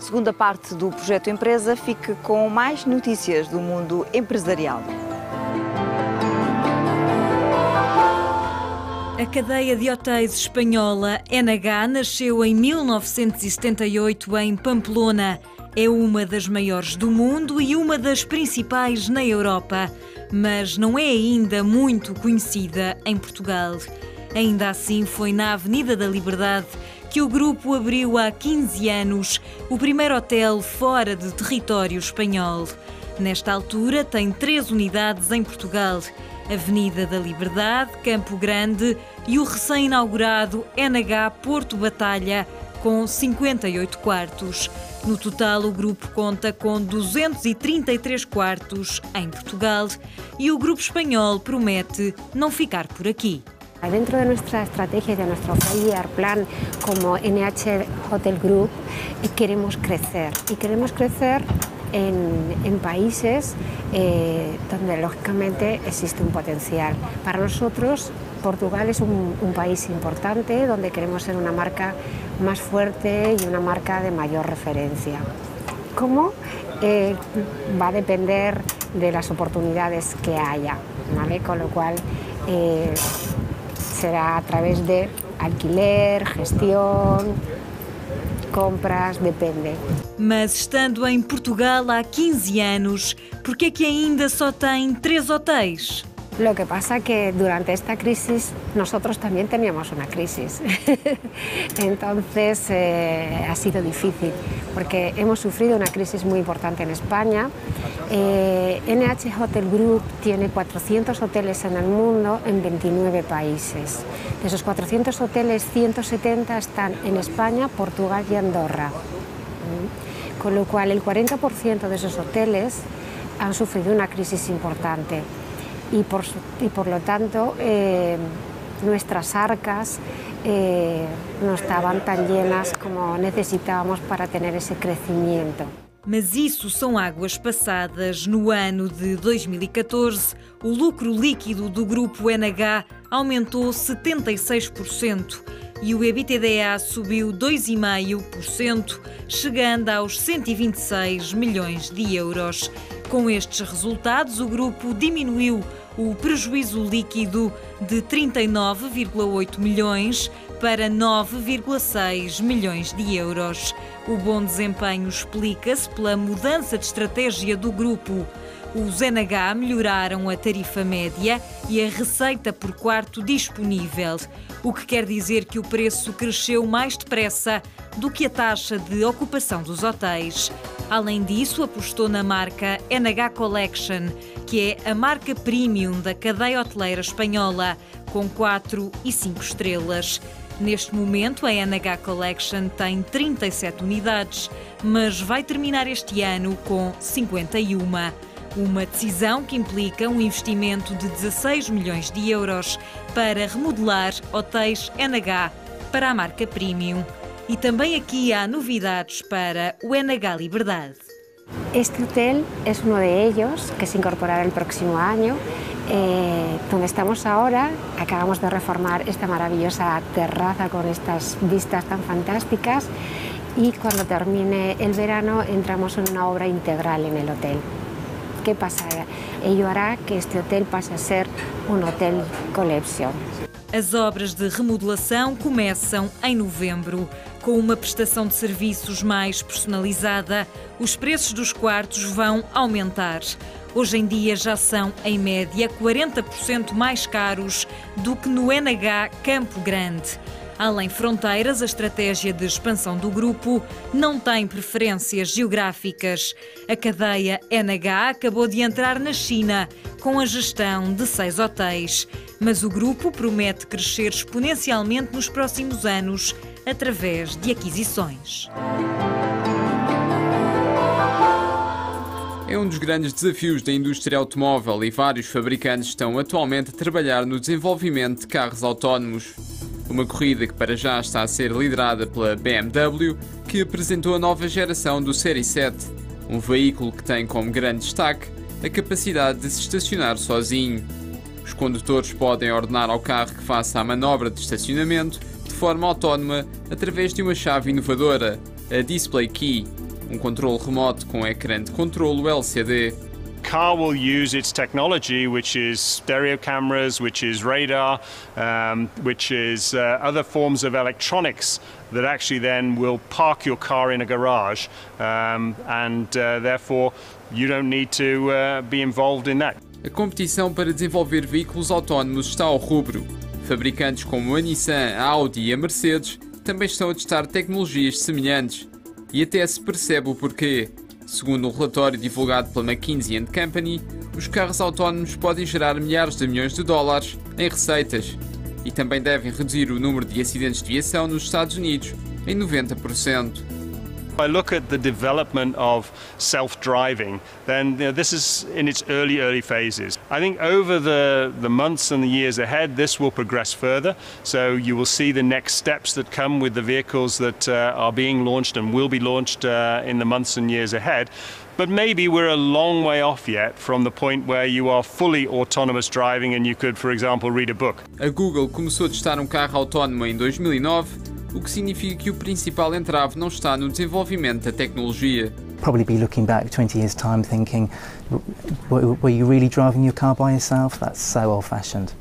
segunda parte do Projeto Empresa, fique com mais notícias do mundo empresarial. A cadeia de hotéis espanhola NH nasceu em 1978 em Pamplona. É uma das maiores do mundo e uma das principais na Europa, mas não é ainda muito conhecida em Portugal. Ainda assim, foi na Avenida da Liberdade que o grupo abriu há 15 anos o primeiro hotel fora de território espanhol. Nesta altura, tem 3 unidades em Portugal: Avenida da Liberdade, Campo Grande e o recém-inaugurado NH Porto Batalha, com 58 quartos. No total, o grupo conta com 233 quartos em Portugal e o grupo espanhol promete não ficar por aqui. Dentro de nuestra estrategia y de nuestro 5-year plan como NH Hotel Group, queremos crecer y queremos crecer en países donde lógicamente existe un potencial. Para nosotros Portugal es un país importante donde queremos ser una marca más fuerte y una marca de mayor referencia. ¿Cómo? Va a depender de las oportunidades que haya, ¿vale? Con lo cual será a través de alquiler, gestión, compras, depende. Mas estando em Portugal há 15 anos, por que é que ainda só tem 3 hotéis? Lo que pasa que durante esta crisis nosotros también teníamos una crisis. Entonces ha sido difícil porque hemos sufrido una crisis muy importante en España. NH Hotel Group tiene 400 hoteles en el mundo en 29 países. De esos 400 hoteles, 170 están en España, Portugal y Andorra. Con lo cual el 40% de esos hoteles han sufrido una crisis importante. Y por lo tanto nuestras arcas no estaban tan llenas como necesitábamos para tener ese crecimiento. Mas isso são águas passadas. No ano de 2014, o lucro líquido do grupo NH aumentou 76% e o EBITDA subiu 2,5%, chegando aos 126 milhões de euros. Com estes resultados, o grupo diminuiu o prejuízo líquido de 39,8 milhões para 9,6 milhões de euros. O bom desempenho explica-se pela mudança de estratégia do grupo. Os NH melhoraram a tarifa média e a receita por quarto disponível, o que quer dizer que o preço cresceu mais depressa do que a taxa de ocupação dos hotéis. Além disso, apostou na marca NH Collection, que é a marca premium da cadeia hoteleira espanhola, com 4 e 5 estrelas. Neste momento, a NH Collection tem 37 unidades, mas vai terminar este ano com 51. Uma decisão que implica um investimento de 16 milhões de euros para remodelar hotéis NH para a marca premium. E também aqui há novidades para o NH Liberdade. Este hotel es uno de ellos que se incorporará el próximo año. Donde estamos ahora, acabamos de reformar esta maravillosa terraza con estas vistas tan fantásticas y cuando termine el verano entramos en una obra integral en el hotel. ¿Qué pasa? Ello hará que este hotel pase a ser un hotel collection. As obras de remodelação começam em novembro. Com uma prestação de serviços mais personalizada, os preços dos quartos vão aumentar. Hoje em dia já são, em média, 40% mais caros do que no NH Campo Grande. Além fronteiras, a estratégia de expansão do grupo não tem preferências geográficas. A cadeia NH acabou de entrar na China com a gestão de 6 hotéis. Mas o grupo promete crescer exponencialmente nos próximos anos através de aquisições. É um dos grandes desafios da indústria automóvel e vários fabricantes estão atualmente a trabalhar no desenvolvimento de carros autónomos. Uma corrida que para já está a ser liderada pela BMW, que apresentou a nova geração do Série 7, um veículo que tem como grande destaque a capacidade de se estacionar sozinho. Os condutores podem ordenar ao carro que faça a manobra de estacionamento de forma autónoma através de uma chave inovadora, a Display Key. controle remoto com ecrã de controlo LCD. Car will use its technology, which is stereo cameras, which is radar, which is other forms of electronics that actually then will park your car in a garage, and therefore you don't need to be involved in that. A competição para desenvolver veículos autónomos está ao rubro. Fabricantes como a Nissan, a Audi e a Mercedes também estão a testar tecnologias semelhantes. E até se percebe o porquê. Segundo um relatório divulgado pela McKinsey & Company, os carros autónomos podem gerar milhares de milhões de dólares em receitas e também devem reduzir o número de acidentes de viação nos Estados Unidos em 90%. If I look at the development of self-driving, then this is in its early phases. I think over the months and the years ahead, this will progress further. So you will see the next steps that come with the vehicles that are being launched and will be launched in the months and years ahead. But maybe we're a long way off yet from the point where you are fully autonomous driving and you could, for example, read a book. A Google começou a testar um carro autónomo em 2009, o que significa que o principal entrave não está no desenvolvimento da tecnologia. Probably be looking back 20 years' time thinking, were you really driving your car by yourself? That's so old-fashioned.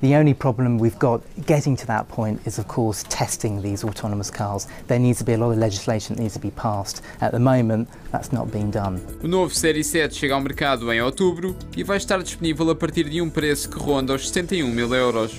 The only problem we've got getting to that point is, of course, testing these autonomous cars. There needs to be a lot of legislation that needs to be passed. At the moment, that's not being done. O novo Série 7 chega ao mercado em outubro e vai estar disponível a partir de um preço que ronda os 71.000 euros.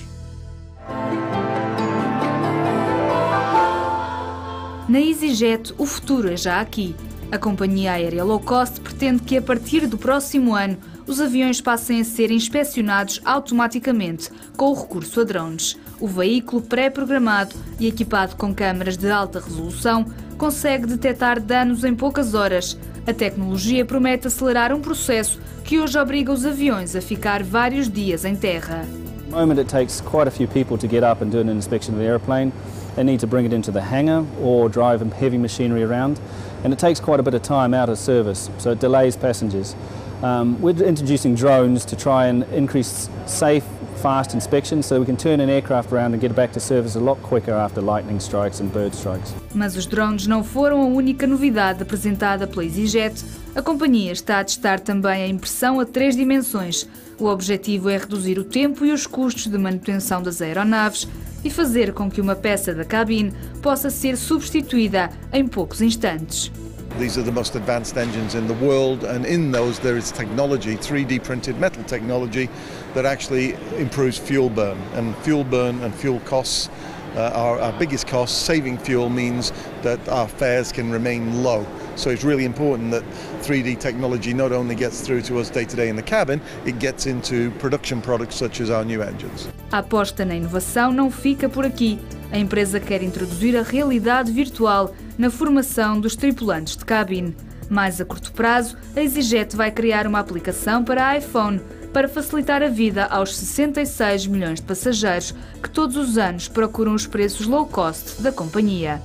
Na EasyJet, o futuro é já aqui. A companhia aérea low cost pretende que a partir do próximo ano os aviões passem a ser inspecionados automaticamente com o recurso a drones. O veículo pré-programado e equipado com câmaras de alta resolução consegue detectar danos em poucas horas. A tecnologia promete acelerar um processo que hoje obriga os aviões a ficar vários dias em terra. At the moment it takes quite a few people to get up and do an inspection of the airplane. They need to bring it into the hangar or drive heavy machinery around, and it takes quite a bit of time out of service, so it delays passengers. We're introducing drones to try and increase safe, fast inspection so we can turn an aircraft around and get it back to service a lot quicker after lightning strikes and bird strikes. Mas os drones não foram a única novidade apresentada pela EasyJet. A companhia está a testar também a impressão a 3 dimensões. O objetivo é reduzir o tempo e os custos de manutenção das aeronaves e fazer com que uma peça da cabine possa ser substituída em poucos instantes. These are the most advanced engines in the world, and in those there is technology, 3D printed metal technology, that actually improves fuel burn and fuel costs are our biggest costs. Saving fuel means that our fares can remain low. So it's really important that 3D technology not only gets through to us day to day in the cabin, it gets into production products such as our new engines. A aposta na inovação não fica por aqui. A empresa quer introduzir a realidade virtual na formação dos tripulantes de cabine. Mais a curto prazo, a EasyJet vai criar uma aplicação para iPhone para facilitar a vida aos 66 milhões de passageiros que todos os anos procuram os preços low cost da companhia.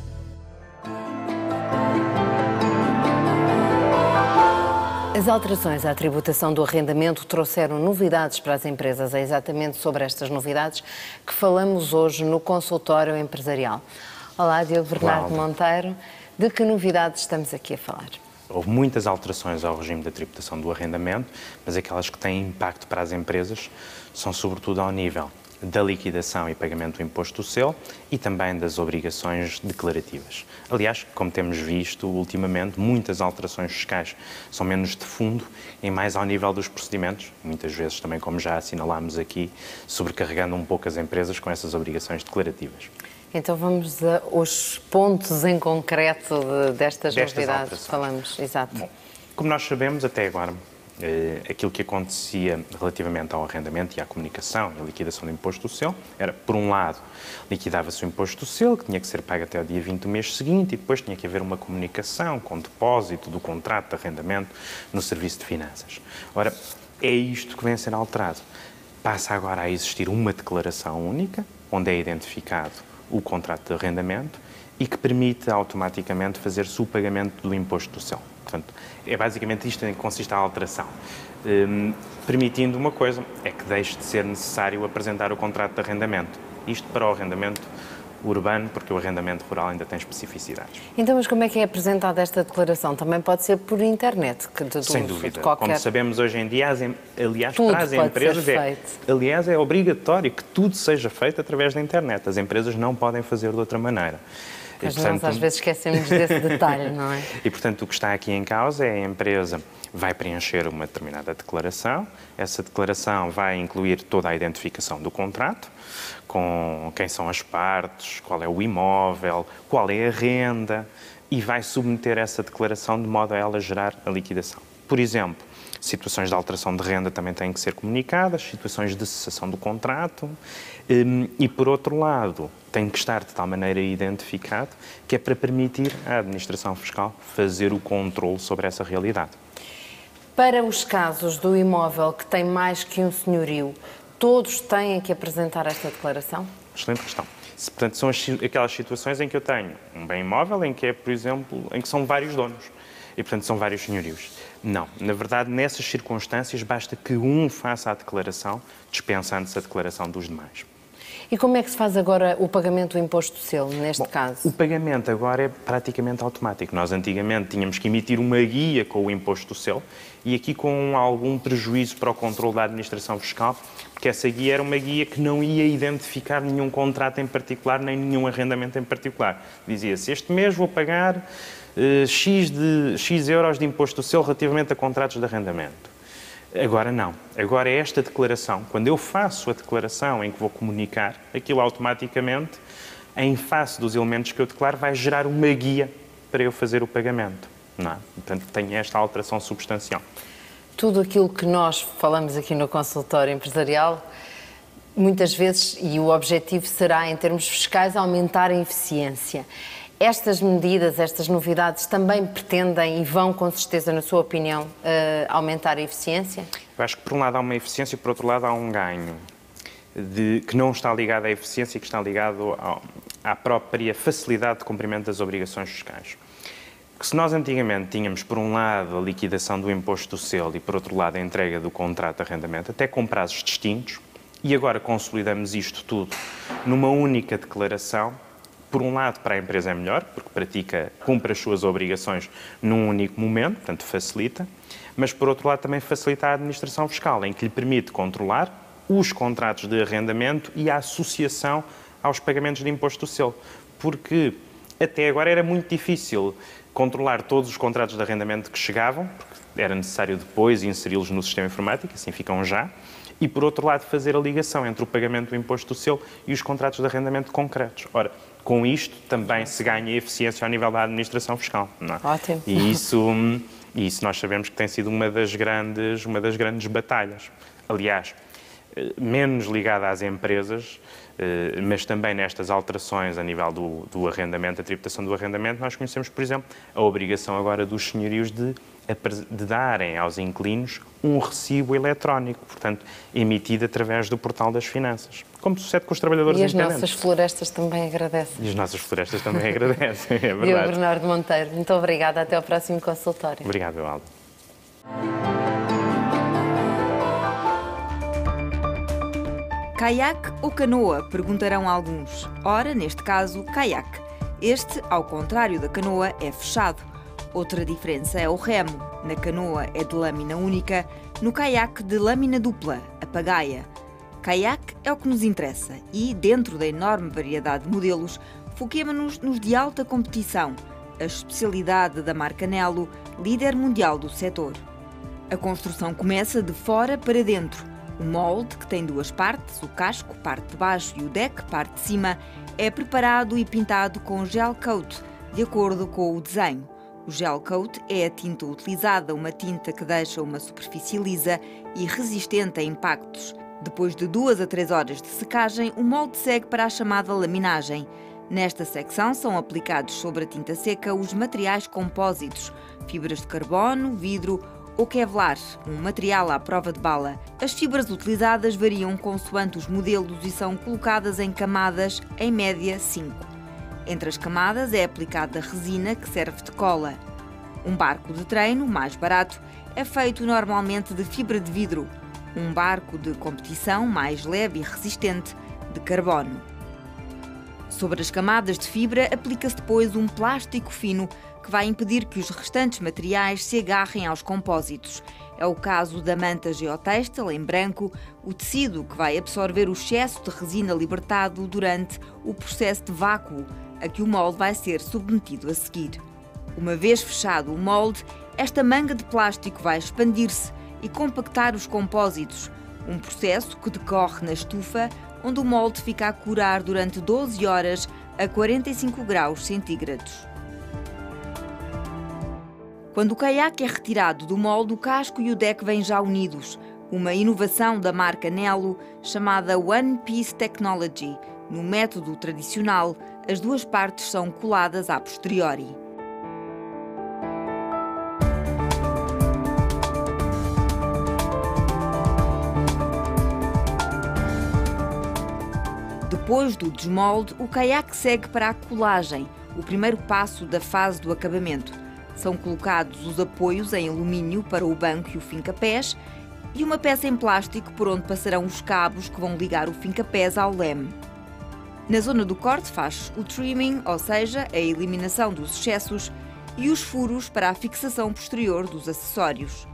As alterações à tributação do arrendamento trouxeram novidades para as empresas. É exatamente sobre estas novidades que falamos hoje no consultório empresarial. Olá, Diogo Bernardo Monteiro. De que novidades estamos aqui a falar? Houve muitas alterações ao regime da tributação do arrendamento, mas aquelas que têm impacto para as empresas são sobretudo ao nível da liquidação e pagamento do imposto do selo e também das obrigações declarativas. Aliás, como temos visto ultimamente, muitas alterações fiscais são menos de fundo e mais ao nível dos procedimentos, muitas vezes também, como já assinalámos aqui, sobrecarregando um pouco as empresas com essas obrigações declarativas. Então vamos aos pontos em concreto destas novidades. Falamos, exato. Bom, como nós sabemos, até agora, aquilo que acontecia relativamente ao arrendamento e à comunicação e à liquidação do imposto do selo era, por um lado, liquidava-se o imposto do selo, que tinha que ser pago até o dia 20 do mês seguinte, e depois tinha que haver uma comunicação com depósito do contrato de arrendamento no Serviço de Finanças. Ora, é isto que vem a ser alterado. Passa agora a existir uma declaração única, onde é identificado o contrato de arrendamento e que permite automaticamente fazer-se o pagamento do imposto do selo. Portanto, é basicamente isto em que consiste a alteração. Permitindo uma coisa, é que deixe de ser necessário apresentar o contrato de arrendamento. Isto para o arrendamento urbano, porque o arrendamento rural ainda tem especificidades. Então, mas como é que é apresentada esta declaração? Também pode ser por internet? Sem dúvida. Qualquer... Como sabemos hoje em dia, aliás, tudo para as empresas é obrigatório que tudo seja feito através da internet. As empresas não podem fazer de outra maneira. Mas nós às vezes esquecemos desse detalhe, não é? E, portanto, o que está aqui em causa é a empresa vai preencher uma determinada declaração, essa declaração vai incluir toda a identificação do contrato, com quem são as partes, qual é o imóvel, qual é a renda, e vai submeter essa declaração de modo a ela gerar a liquidação. Por exemplo, situações de alteração de renda também têm que ser comunicadas, situações de cessação do contrato e, por outro lado, tem que estar de tal maneira identificado que é para permitir à Administração Fiscal fazer o controle sobre essa realidade. Para os casos do imóvel que tem mais que um senhorio, todos têm que apresentar esta declaração? Excelente questão. Portanto, são aquelas situações em que eu tenho um bem imóvel em que é, por exemplo, em que são vários donos e, portanto, são vários senhorios. Não. Na verdade, nessas circunstâncias, basta que um faça a declaração, dispensando-se a declaração dos demais. E como é que se faz agora o pagamento do imposto de selo, neste caso? O pagamento agora é praticamente automático. Nós antigamente tínhamos que emitir uma guia com o imposto do selo e aqui com algum prejuízo para o controle da Administração Fiscal, porque essa guia era uma guia que não ia identificar nenhum contrato em particular, nem nenhum arrendamento em particular. Dizia-se, este mês vou pagar X euros de imposto do selo relativamente a contratos de arrendamento. Agora não. Agora é esta declaração. Quando eu faço a declaração em que vou comunicar, aquilo automaticamente, em face dos elementos que eu declaro, vai gerar uma guia para eu fazer o pagamento. Não é? Portanto, tem esta alteração substancial. Tudo aquilo que nós falamos aqui no consultório empresarial, muitas vezes, e o objetivo será, em termos fiscais, aumentar a eficiência. Estas medidas, estas novidades também pretendem e vão, com certeza, na sua opinião, aumentar a eficiência? Eu acho que, por um lado, há uma eficiência e, por outro lado, há um ganho que não está ligado à eficiência, que está ligado à própria facilidade de cumprimento das obrigações fiscais. Porque se nós antigamente tínhamos, por um lado, a liquidação do imposto do selo e, por outro lado, a entrega do contrato de arrendamento, até com prazos distintos, e agora consolidamos isto tudo numa única declaração. Por um lado, para a empresa é melhor, porque cumpre as suas obrigações num único momento, portanto facilita, mas por outro lado também facilita a Administração Fiscal, em que lhe permite controlar os contratos de arrendamento e a associação aos pagamentos de imposto do selo. Porque até agora era muito difícil controlar todos os contratos de arrendamento que chegavam, porque era necessário depois inseri-los no sistema informático, assim ficam já, e por outro lado fazer a ligação entre o pagamento do imposto do selo e os contratos de arrendamento concretos. Ora, com isto também se ganha eficiência ao nível da Administração Fiscal. Não é? Ótimo. E isso nós sabemos que tem sido uma das grandes batalhas. Aliás, menos ligada às empresas, mas também nestas alterações a nível do arrendamento, a tributação do arrendamento, nós conhecemos, por exemplo, a obrigação agora dos senhorios de darem aos inquilinos um recibo eletrónico, portanto, emitido através do portal das finanças, como sucede com os trabalhadores independentes. E as nossas florestas também agradecem. E as nossas florestas também agradecem, é verdade. Diogo Bernardo Monteiro, muito obrigada. Até ao próximo consultório. Obrigado, Aldo. Caiaque ou canoa? Perguntarão alguns. Ora, neste caso, caiaque. Este, ao contrário da canoa, é fechado. Outra diferença é o remo. Na canoa é de lâmina única, no caiaque de lâmina dupla, a pagaia. Caiaque é o que nos interessa e, dentro da enorme variedade de modelos, foquemo-nos nos de alta competição, a especialidade da marca Nelo, líder mundial do setor. A construção começa de fora para dentro. O molde, que tem duas partes, o casco, parte de baixo, e o deck, parte de cima, é preparado e pintado com gel coat, de acordo com o desenho. O gel coat é a tinta utilizada, uma tinta que deixa uma superfície lisa e resistente a impactos. Depois de 2 a 3 horas de secagem, o molde segue para a chamada laminagem. Nesta secção são aplicados sobre a tinta seca os materiais compósitos, fibras de carbono, vidro ou Kevlar, um material à prova de bala. As fibras utilizadas variam consoante os modelos e são colocadas em camadas, em média 5. Entre as camadas é aplicada resina que serve de cola. Um barco de treino, mais barato, é feito normalmente de fibra de vidro. Um barco de competição, mais leve e resistente, de carbono. Sobre as camadas de fibra aplica-se depois um plástico fino que vai impedir que os restantes materiais se agarrem aos compósitos. É o caso da manta geotêxtil em branco, o tecido que vai absorver o excesso de resina libertado durante o processo de vácuo, a que o molde vai ser submetido a seguir. Uma vez fechado o molde, esta manga de plástico vai expandir-se e compactar os compósitos, um processo que decorre na estufa, onde o molde fica a curar durante 12 horas a 45 graus centígrados. Quando o caiaque é retirado do molde, o casco e o deck vêm já unidos, uma inovação da marca Nelo chamada One Piece Technology. No método tradicional, as duas partes são coladas a posteriori. Depois do desmolde, o caiaque segue para a colagem, o primeiro passo da fase do acabamento. São colocados os apoios em alumínio para o banco e o fincapés e uma peça em plástico por onde passarão os cabos que vão ligar o fincapés ao leme. Na zona do corte faz o trimming, ou seja, a eliminação dos excessos, e os furos para a fixação posterior dos acessórios.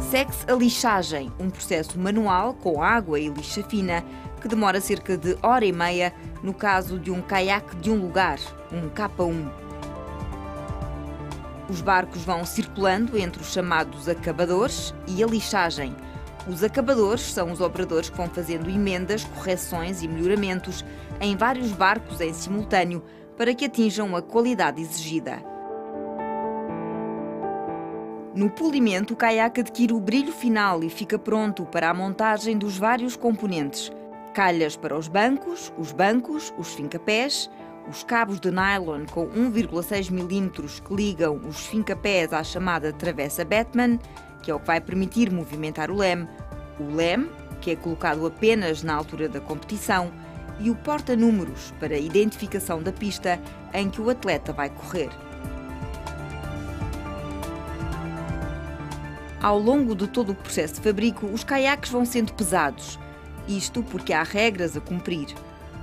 Segue-se a lixagem, um processo manual com água e lixa fina que demora cerca de hora e meia no caso de um caiaque de um lugar, um K1. Os barcos vão circulando entre os chamados acabadores e a lixagem. Os acabadores são os operadores que vão fazendo emendas, correções e melhoramentos em vários barcos em simultâneo para que atinjam a qualidade exigida. No polimento, o caiaque adquire o brilho final e fica pronto para a montagem dos vários componentes. Calhas para os bancos, os fincapés, os cabos de nylon com 1,6 mm que ligam os fincapés à chamada travessa Batman, que é o que vai permitir movimentar o leme, que é colocado apenas na altura da competição, e o porta-números para a identificação da pista em que o atleta vai correr. Ao longo de todo o processo de fabrico, os caiaques vão sendo pesados. Isto porque há regras a cumprir.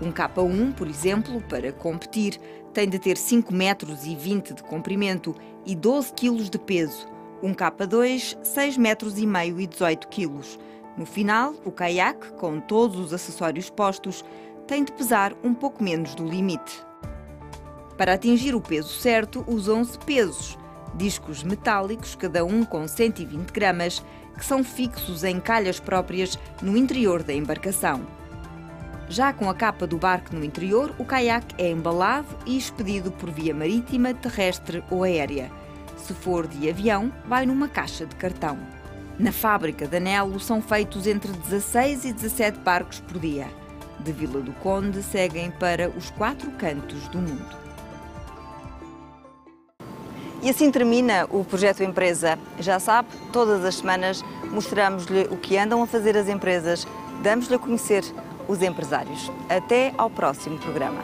Um K1, por exemplo, para competir, tem de ter 5,20 metros de comprimento e 12 kg de peso. Um K2, 6,5 metros e 18 kg. No final, o caiaque, com todos os acessórios postos, tem de pesar um pouco menos do limite. Para atingir o peso certo, usam-se pesos, discos metálicos, cada um com 120 gramas, que são fixos em calhas próprias no interior da embarcação. Já com a capa do barco no interior, o caiaque é embalado e expedido por via marítima, terrestre ou aérea. Se for de avião, vai numa caixa de cartão. Na fábrica da Nelo são feitos entre 16 e 17 barcos por dia. De Vila do Conde seguem para os 4 cantos do mundo. E assim termina o Projeto Empresa. Já sabe, todas as semanas mostramos-lhe o que andam a fazer as empresas, damos-lhe a conhecer os empresários. Até ao próximo programa.